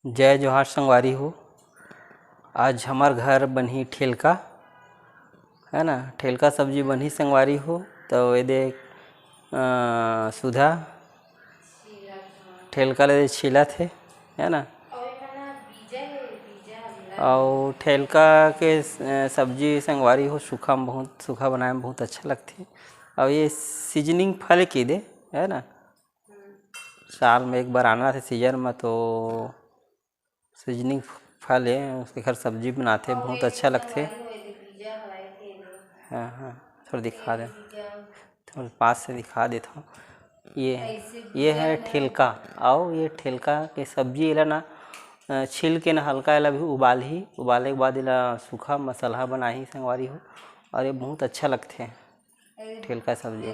जय जोहार संगवारी हो। आज हमार घर बनी ठेलका है ना, ठेलका सब्जी बनी संगवारी हो। तो ये देख सुधा ठेलका ले छीला थे है ना। और ठेलका के सब्जी संगवारी हो सूखा में बहुत सूखा बनाए में बहुत अच्छा लगती। और ये सीजनिंग फल की दे है ना, साल में एक बार आना थे सीजन में, तो सीजनिंग फल है उसके घर सब्जी बनाते बहुत अच्छा लगते। हाँ हाँ, थोड़ा दिखा दे, थोड़ा पास से दिखा देता हूँ। ये है ठेलका। और ये ठेलका के सब्जी इला ना छील के ना हल्का इला भी उबाले के बाद इला सूखा मसाला बनाही संगवारी हो। और ये बहुत अच्छा लगते हैं ठेलका सब्जी।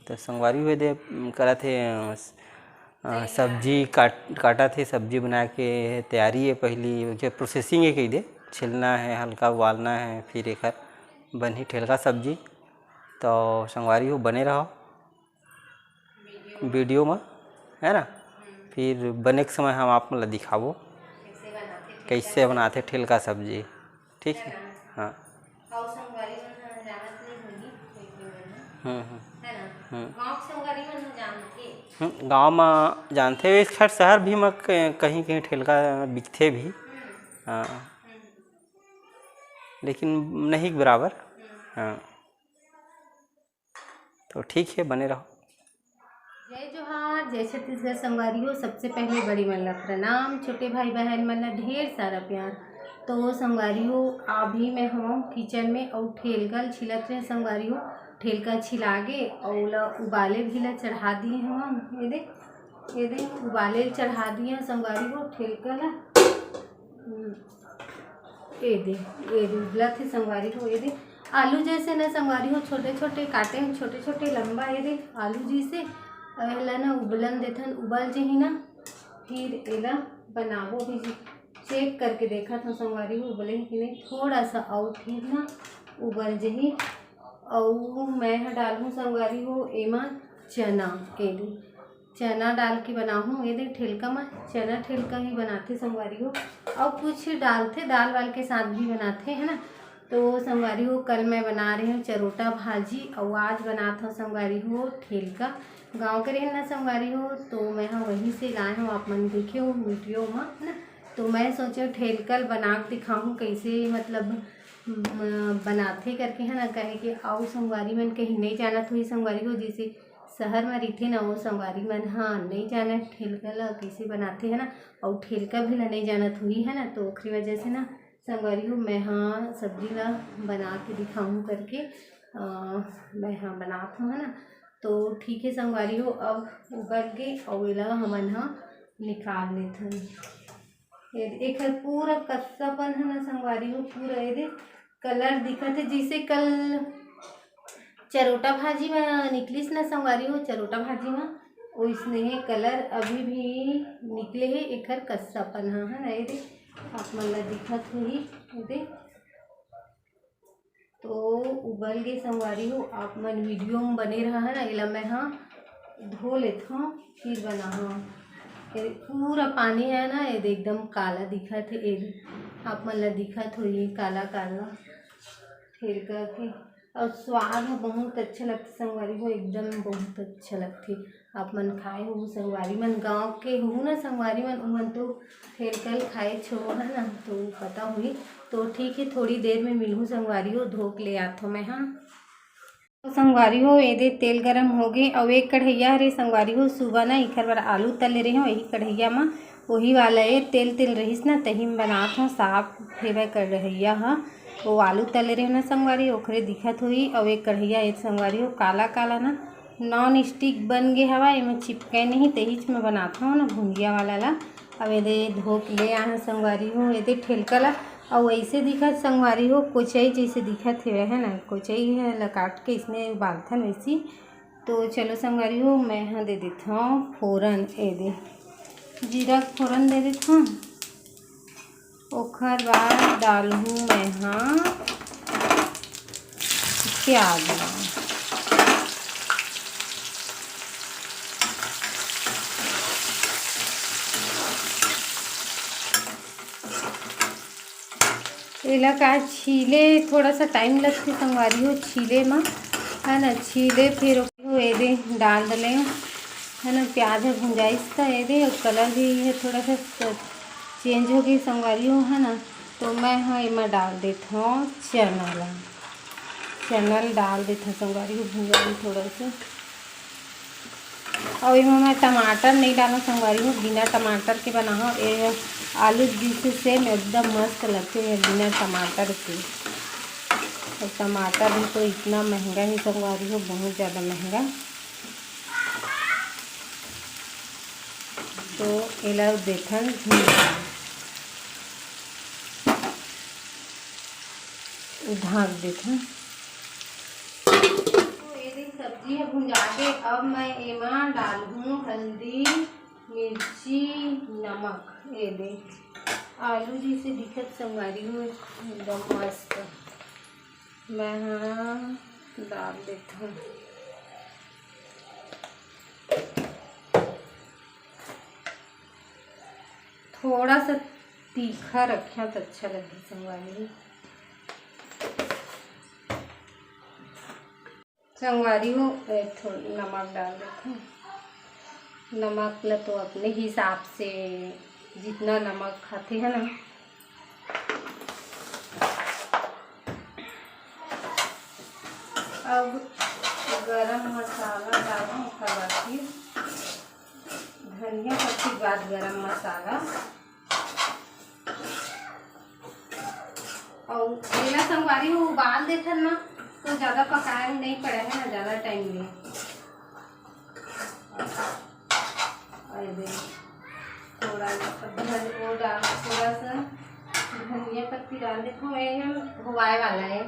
तो संगवारी हुए दे करा थे सब्जी काटा थे, सब्जी बना के तैयारी है। पहली जो प्रोसेसिंग है कही दे, छिलना है, हल्का उबालना है, फिर एक बनी ठेलका सब्जी। तो संगवारी हो बने रहो वीडियो में है ना। फिर बने के समय हम आप मतलब दिखावो कैसे बनाते ठेलका सब्जी, ठीक है। हाँ गाँव में जानते हुए खैर शहर भी में कहीं कहीं ठेलका बिकते भी। हाँ लेकिन नहीं के बराबर। हाँ तो ठीक है, बने रहो। जय जोहार, जय छत्तीसगढ़ संगवारी हो। सबसे पहले बड़ी मन ला प्रणाम, छोटे भाई बहन मन ला ढेर सारा प्यार। तो संगवारी हो अभी मैं हूँ किचन में और ठेलका छिलत रहे संगवारी हो। ठेलका छिलागे और उबाले भी ला चढ़ा दिए हम। ये दे उबाले चढ़ा दिए संगवारी हो ठेलका ला। ये दे उबला थे संगवारी हो। ये दे आलू जैसे ना संगवारी हो, छोटे छोटे काटे हैं, छोटे छोटे लंबा। ये देख आलू जैसे एला ना उबलन देथन, उबल जही ना फिर एला बनाबो भी। चेक करके देखा था संगवारी हो उबले कि नहीं, थोड़ा सा और फिर ना उबल जही। और मैं डालूँ संगवारी हो एमा चना। चना डाल के बनाऊँ। ये देख ठेलका में चना ठेलका ही बनाते संगवारी हो। और कुछ डालते दाल वाल के साथ भी बनाते है ना। तो संगवारी हो कल मैं बना रही हूँ चरोटा भाजी और आज बनाता हूँ संगवारी हो ठेलका। गांव के रहे ना संगवारी हो, तो मैं हाँ वहीं से लाए हूँ, आप मन देखे हो वीडियो में है ना। तो मैं सोचे ठेलका बना के दिखाऊँ कैसे मतलब बनाते करके है ना। कहे कि आओ संगवारी मन कहीं नहीं जाना तो ही संगवारी हो, जैसे शहर में रहते ना वो संगवारी मन हाँ नहीं जाना ठेलका ला कैसे बनाते है ना। और ठेलका भी ला नहीं जाना तो ही है ना। तो उसकी वजह से ना संगवारी हो मैं हाँ सब्जी ला बना के दिखाऊँ करके मैं हाँ बनाता हूँ है ना। तो ठीक है संगवारी हो अब उबल के और इला हमन हाँ निकाल लेते हैं। एक पूरा कच्चापन है ना संगवारी हो, पूरा ये कलर दिखत है जैसे कल चरोटा भाजी में निकलिस ना संगवारी हो। चरोटा भाजी में वैसने है कलर अभी भी निकले है, एक कच्चापन हाँ है ना। ये आप मन ला दिखत होही ये। तो उबल गए संगवारी हो, आप मन वीडियो में बने रहा है ना। इला मैं हाँ धो लेता हूँ फिर बना हाँ। पूरा पानी है ना, ये एकदम काला दिखत है। ये आप मन ला दिखत हो ये काला काला ठेलका के। और स्वाद बहुत अच्छा लगता संगवारी हो, एकदम बहुत अच्छा लगती। आप मन खाए हो संगवारी मन गांव के हो ना संगवारी मन, उमन तो ठेलका खाए छो है ना, तो पता हुई। तो ठीक है थोड़ी देर में मिलूँ संगवारी हो, धो के ले आता हूँ मैं हाँ। तो संगवारी हो ये तेल गरम हो गए और एक कढ़ैया हरे संगवारी हो। सुबह ना इखर बार आलू तले रहे हो, यही कढ़ैया में वही वाला ये तेल रहीस ना, तही में बनात हूँ साफ फेवा कढ़ैया हाँ। वो आलू तले रहे ना संगवारी ओखरे दिखत हुई। और एक कढ़ैया एक संगवारी हो काला काला ना नॉन स्टिक बन गए हवा, इमें चिपके नहीं, तेज में बनाता हूँ ना भुंजिया वाला ला। अब ये धो के ले आए संगवारी हो ये ठेलका ला। और वैसे दिखत संगवारी हो कोचई जैसे दिखत है ना, कोचई है लकाट के इसमें उबालथन वैसी। तो चलो संगवारी हो मैं यहाँ दे देता हूँ फोरन। ये दे जीरा के फोरन दे देत हूँ। ओखर बाद डालहूँ मैं हाँ प्याज। एला का छीले थोड़ा सा टाइम लगते संगवारी हो छीले में, है ना। छीले फिर ये डाल डले है ना। प्याज है भुंजाइस का ये और कलर भी है थोड़ा सा चेंज हो गई संगवारी हो, है ना। तो मैं हाँ इमा डाल देता हूँ चनल डाल देता हूँ संगवारी हो भुंजाई थोड़ा सा। और इमा मैं टमाटर नहीं डाला संगवारी हो, बिना टमाटर के बना हो। ये आलू जिससे सेम एकदम मस्त लगते हैं बिना टमाटर के। और टमाटर भी तो इतना महंगा ही संगवारी हो, बहुत ज़्यादा महंगा। तो एला देखन ढाक देता। तो ये सब्जी है भुंजा के अब मैं एमा डालूँ हल्दी मिर्ची नमक। ये दे आलू जैसे दिखत संगवारी हो एकदम मस्त। मैं हाँ डाल देता हूँ। थोड़ा सा तीखा रखा तो अच्छा लगे संगवारी। संगवारी हो थोड़ा नमक डाल देते हैं। नमक ल तो अपने हिसाब से जितना नमक खाते हैं ना। अब गरम मसाला डालूँ फिर धनिया पत्ती बाद गरम मसाला। और मेरा संगवारी हो उबाल देता ना तो ज़्यादा पकाया नहीं पड़ा है ना, ज़्यादा टाइम में। थोड़ा वो डाल थोड़ा सा धनिया पत्ती डाल देता हूँ। ये हुआए वाला है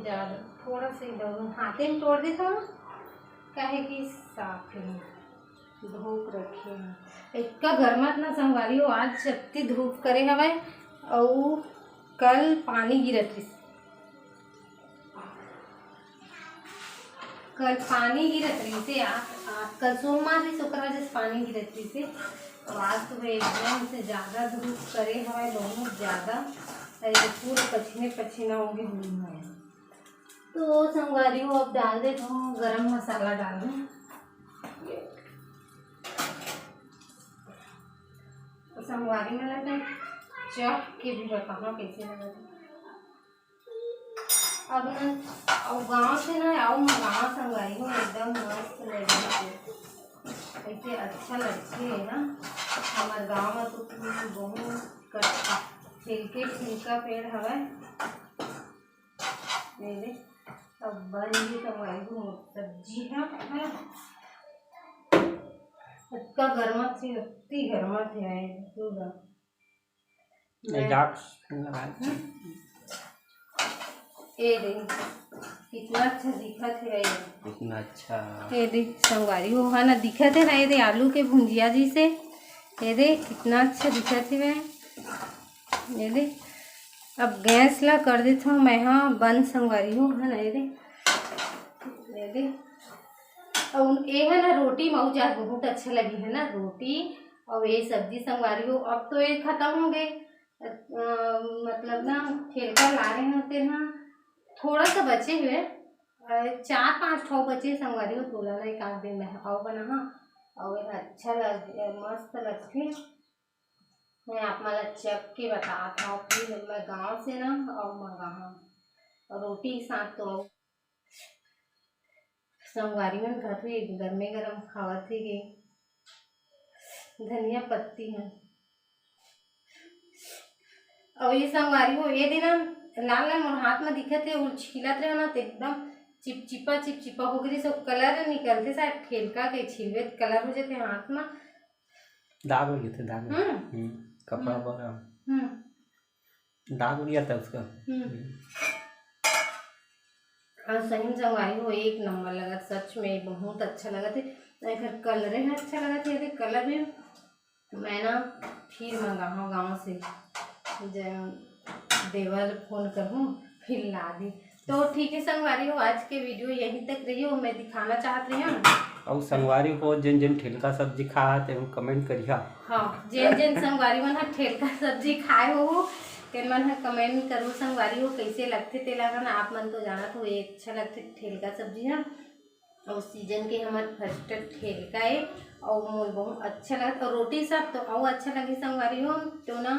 ज़्यादा, थोड़ा सा हाथे में तोड़ देता हूँ काहे कि साफ है धूप रखे हैं। इतना गर्मत ना संगवारी हो आज शक्ति धूप करे हवे और कल पानी गिरत रही। कल पानी गिरत रही से कल सोमवार से शुक्रवार जैसे पानी गिरत रही से। और आज सुबह एकदम से ज़्यादा धूप करे हवे बहुत ज़्यादा, पूरे पसीने पसीना होंगे हुई। तो संगवारी हो अब डाल देता हूँ गरम मसाला डाल दूँ। संगवारी में लगता है चख के भी बताना कैसे लगा। अब ना गाँव से ना आओ गाँव संगवारी हो एकदम मस्त लगे ऐसे अच्छा लगती है ना। हमारे गाँव में तो बहुत छिलका पेड़ हवा मेरे अब बन गई संगवारी हो सब्जी है। इतना गर्मा थी इतनी गर्मा थी ये देख कितना अच्छा दिखत है। कितना अच्छा ये देख संगवारी हो है ना दिखत है ना। ये दे आलू के भुंजिया जी से ये दे कितना अच्छा दिखत है। ये दे अब गैस ला कर देता हूँ मैं हाँ बंद संगवारी हो है ना। ये दे और ये है ना रोटी मऊ जा बहुत अच्छा लगी है ना रोटी और ये सब्जी संगवारी हो। अब तो ये खत्म हो गए मतलब ना ठेलका ला रहे होते ना थोड़ा सा बचे हुए 4-5 ठो बचे संगवारी हो। तोला ला एक आध दिन में और बना हाँ और अच्छा मस्त लगती। मैं आप मला चख के बताता हूँ फिर मैं गाँव से ना और मंगा और रोटी के साथ तो संगवारी में घर में गर्मे गरम खावत ही गई धनिया पत्ती है। और ये संगवारी हो ये दिन लाल लाल मोर हाथ में दिखत है और छीलत रहे ना तो एकदम चिपचिपा हो गई सब कलर निकलते शायद ठेलका के छिलवे कलर हो जाते हाथ में दाग हो गए थे दाग कपड़ा पर दाग हो गया था उसका। और सही संगवारी हो एक नंबर लगा सच में बहुत अच्छा लगा थे। फिर कलर है अच्छा लगा था, ये कलर भी मैं ना फिर मंगाऊँ गाँव से, देवल फोन करूँ फिर ला दी। तो ठीक है संगवारी हो, आज के वीडियो यहीं तक रही हो, मैं दिखाना चाहत रही हूँ। और संगवारी हो जिन जिन ठेलका सब्जी खाते हैं कमेंट करिए। हाँ, जिन जिन संगवारी मन ठेलका सब्जी खाए हो तेन मन कमेंट करो संगवारी हो कैसे लगते तेला मन। आप मन तो जानत हो ये अच्छा लगते ठेलका सब्जी है, और सीजन के हमारे फर्स्ट ठेलका है और मोल बहुत अच्छा लगा। और रोटी सब तो और अच्छा लगे संगवारी हो तो ना,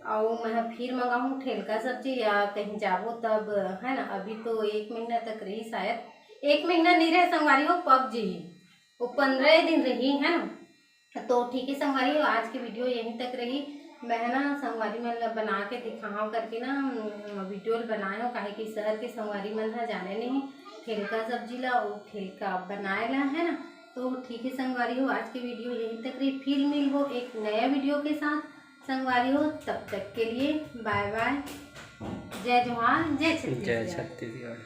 और मैं फिर मंगाऊँ ठेलका सब्जी या कहीं जाबो तब, है ना। अभी तो 1 महीना तक रही, शायद 1 महीना नहीं रहे संगवारी हो, पक जी वो 15 दिन रही, है ना। तो ठीक है संगवारी हो, आज की वीडियो यहीं तक रही। मैं ना संगवारी मन बना के दिखाऊँ करके ना वीडियो बनाए हो, काहे कि शहर के संगवारी मन जाने नहीं ठेलका सब्जी ला और ठेलका बनाए ला, है ना। तो ठीक है संगवारी हो, आज की वीडियो यहीं तक रही, फिर मिल हो एक नया वीडियो के साथ संगवारी हो। तब तक के लिए बाय बाय, जय जोहार, जय छत्तीसगढ़।